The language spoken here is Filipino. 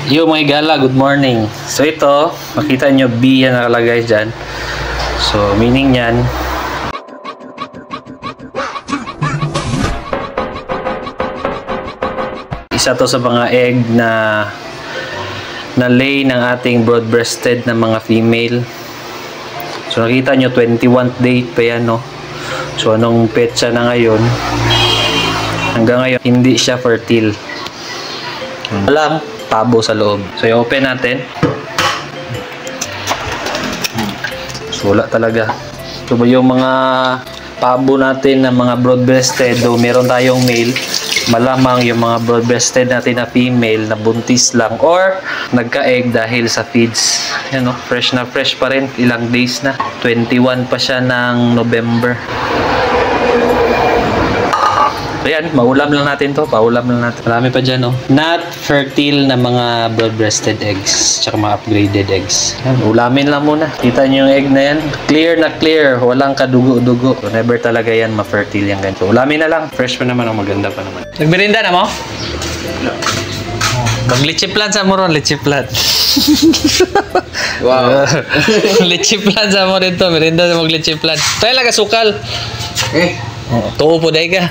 Yo mga igala, good morning. So ito, makita nyo B yan nakalagay dyan. So meaning yan, isa to sa mga egg na lay ng ating broad-breasted na mga female. So nakita nyo 21st day pa yan, no? So anong petsa na ngayon? Hanggang ngayon hindi siya fertile. Walang pabo sa loob. So i-open natin. So wala talaga. So yung mga pabo natin na mga broad-breasted, do meron tayong male, malamang yung mga broad-breasted natin na female na buntis lang or nagka-egg dahil sa feeds. Yan, no? Fresh na fresh pa rin. Ilang days na. 21 pa siya ng November. So yan, maulam lang natin to. Paulam lang natin. Marami pa dyan, no? Not fertile na mga broad-breasted eggs. Tsaka mga upgraded eggs. Yan, ulamin lang muna. Kita nyo yung egg na yan. Clear na clear. Walang kadugo-dugo. So, never talaga yan ma-fertile yan ganito. Ulamin na lang. Fresh pa naman. Maganda pa naman. Nagmerinda na mo? Mag-lichiplan sa mo ron. Lichiplan. Wow. Lichiplan sa mo dito. Merinda sa mag-lichiplan. Tayo lang kasukal. Eh. Tuo po dahi ka.